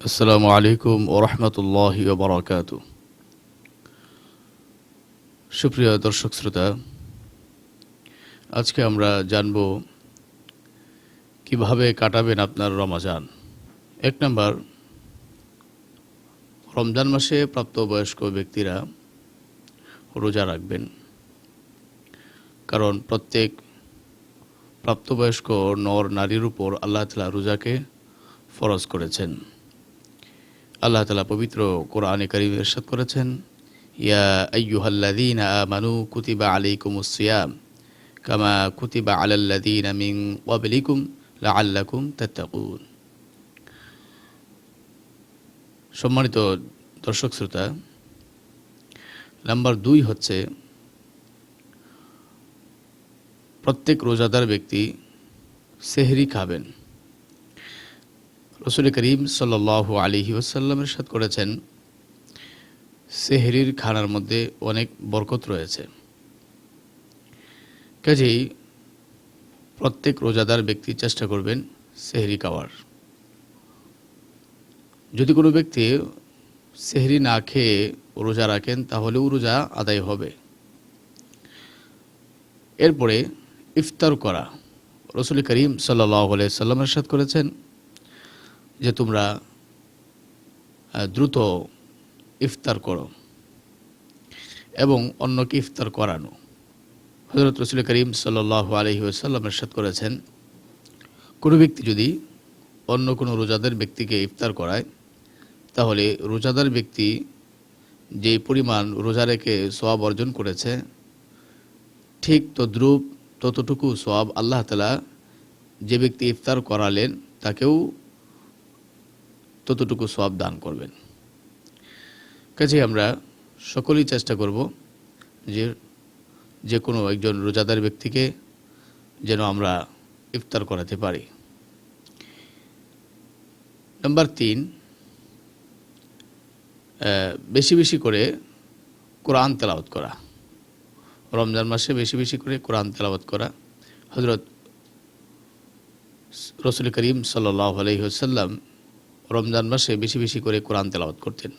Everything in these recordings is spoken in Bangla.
আসসালামু আলাইকুম ওয়া রাহমাতুল্লাহি ওয়া বারাকাতুহু। সুপ্রিয় দর্শক শ্রোতা, আজকে আমরা জানব কিভাবে কাটাবেন আপনার রমাজান। ১ নাম্বার, রমজান মাসে প্রাপ্তবয়স্ক ব্যক্তিরা রোজা রাখবেন। কারণ প্রত্যেক প্রাপ্তবয়স্ক নর নারীর উপর আল্লাহ তাআলা রোজাকে ফরজ করেছেন। আল্লাহ তাআলা পবিত্র কোরআনে কারীমে ইরশাদ করেছেন, ইয়া আইয়ুহাল্লাযীনা আমানু কুতিবা আলাইকুমুস সিয়াম কামা কুতিবা আলাল্লাযীনা মিন ক্বাবলিকুম লাআল্লাকুম তাত্তাকুন। সম্মানিত দর্শক শ্রোতা, নাম্বার ২ হচ্ছে প্রত্যেক রোজাদার ব্যক্তি সেহরি খাবেন। রাসূল করিম সাল্লাল্লাহু আলাইহি ওয়াসাল্লাম ইরশাদ করেছেন, সেহরির খানার মধ্যে অনেক বরকত রয়েছে। কাজেই প্রত্যেক রোজাদার ব্যক্তি চেষ্টা করবেন সেহরি খাওয়ার। যদি কোনো ব্যক্তি সেহরি না খেয়ে রোজা রাখেন তাহলেও রোজা আদায় হবে। এরপরে ইফতার করা। রাসূল করিম সাল্লাল্লাহু আলাইহি ওয়াসাল্লাম ইরশাদ করেছেন যে তোমরা দ্রুত ইফতার করো এবং অন্যকে ইফতার করানো। হযরত রাসূল করিম সাল্লাল্লাহু আলাইহি ওয়াসাল্লাম ইরশাদ করেছেন, কোনো ব্যক্তি যদি অন্য কোনো রোজাদার ব্যক্তিকে ইফতার করায় তাহলে রোজাদার ব্যক্তি যে পরিমাণ রোজা রেখে সওয়াব অর্জন করেছে ঠিক তদ্রূপ ততটুকু সওয়াব আল্লাহ তাআলা যে ব্যক্তি ইফতার করালেন তাকেও ততটুকু সওয়াব দান করবেন। কাজেই আমরা সকলেই চেষ্টা করব যে কোনো একজন রোজাদার ব্যক্তিকে যেন আমরা ইফতার করাতে পারি। নাম্বার ৩, বেশি বেশি করে কোরআন তেলাওয়াত করা। রমজান মাসে বেশি বেশি করে কোরআন তেলাওয়াত করা। হযরত রাসূল করিম সাল্লাল্লাহু আলাইহি ওয়াসাল্লাম রমজান মাসে বেশি বেশি করে কোরআন তেলাওয়াত করতেন।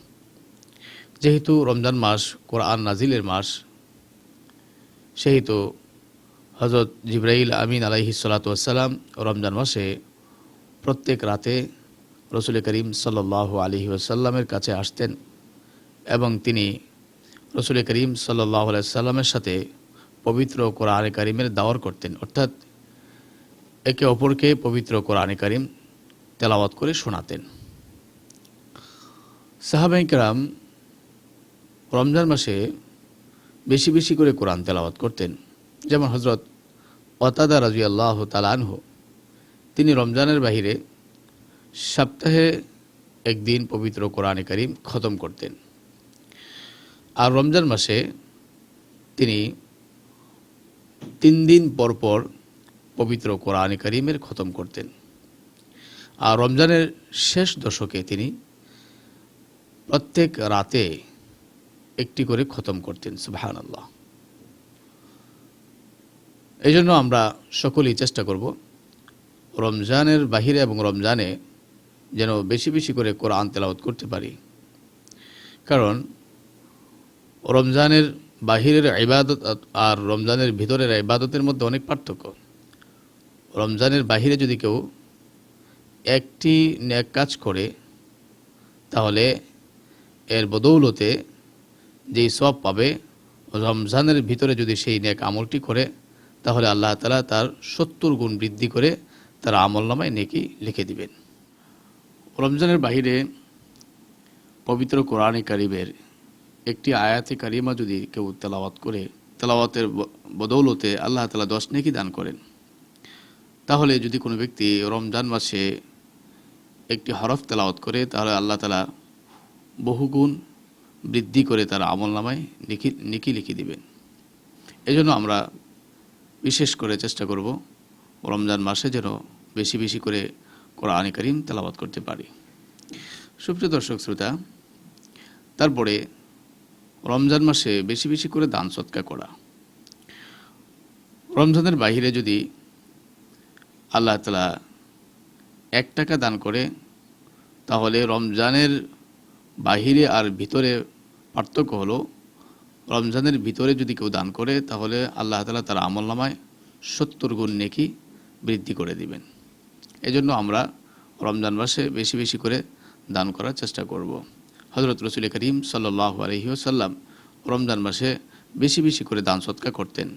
যেহেতু রমজান মাস কোরআন নাজিলের মাস, সেহেতু হযরত জিবরাইল আমিন আলাইহিস সালাতু ওয়াস সালাম রমজান মাসে প্রত্যেক রাতে রাসূল করিম সাল্লাল্লাহু আলাইহি ওয়াসাল্লামের কাছে আসতেন এবং তিনি রাসূল করিম সাল্লাল্লাহু আলাইহি ওয়াসাল্লামের সাথে পবিত্র কোরআনে কারীমের দাওয়ার করতেন, অর্থাৎ একে অপরকে পবিত্র কোরআনে কারীম তেলাওয়াত করে শোনাতেন। সাহাবায়ে কেরাম রমজান মাসে বেশি বেশি করে কোরআন তেলাওয়াত করতেন। যেমন হযরত ওয়াতাদা রাদিয়াল্লাহু তাআলা আনহু, তিনি রমজানের বাহিরে সপ্তাহে একদিন পবিত্র কোরআনে কারীম খতম করতেন। আর রমজান মাসে তিনি ৩ দিন পর পর পবিত্র কোরআনে কারীমের খতম করতেন। আর রমজানের শেষ দশকে তিনি প্রত্যেক রাতে একটি করে খতম করতেন। সুবহানাল্লাহ। এই জন্য আমরা সকলেই চেষ্টা করব রমজানের বাহিরে এবং রমজানে যেন বেশি বেশি করে কোরআন তেলাওয়াত করতে পারি। কারণ রমজানের বাহিরের ইবাদত আর রমজানের ভিতরের ইবাদতের মধ্যে অনেক পার্থক্য। রমজানের বাহিরে যদি কেউ একটি নেক কাজ করে তাহলে এর বদৌলতে যেই সওয়াব পাবে, রমজানের ভিতরে যদি সেই নেক আমলটি করে তাহলে আল্লাহ তাআলা তার ৭০ গুণ বৃদ্ধি করে তার আমলনামায় নেকি লিখে দিবেন। রমজানের বাহিরে পবিত্র কোরআনে কারীমের একটি আয়াতে কারিমা যদি কেউ তেলাওয়াত করে, তেলাওয়াতের বদৌলতে আল্লাহ তাআলা ১০ নেকি দান করেন। তাহলে যদি কোনো ব্যক্তি রমজান মাসে একটি হরফ তেলাওয়াত করে তাহলে আল্লাহ তাআলা বহুগুণ বৃদ্ধি করে তার আমলনামায় নেকি লিখে দিবেন। এজন্য আমরা বিশেষ করে চেষ্টা করব রমজান মাসে যেন বেশি বেশি করে কোরআনে কারীম তেলাওয়াত করতে পারি। সুপ্রিয় দর্শক শ্রোতা, তারপরে রমজান মাসে বেশি বেশি করে দান সদকা করা। রমজানের বাহিরে যদি আল্লাহ তাআলা ১ টাকা দান করে তাহলে রমজানের বাহিরে আর ভিতরে পার্থক্য হলো, রমজানের ভিতরে যদি কেউ দান করে তাহলে আল্লাহ তাআলা তার আমলনামায় 70 গুণ নেকি বৃদ্ধি করে দিবেন। এজন্য আমরা রমজান মাসে বেশি বেশি করে দান করার চেষ্টা করব। হযরত রাসূল করিম সাল্লাল্লাহু আলাইহি ওয়াসাল্লাম রমজান মাসে বেশি বেশি করে দান সদকা করতেন।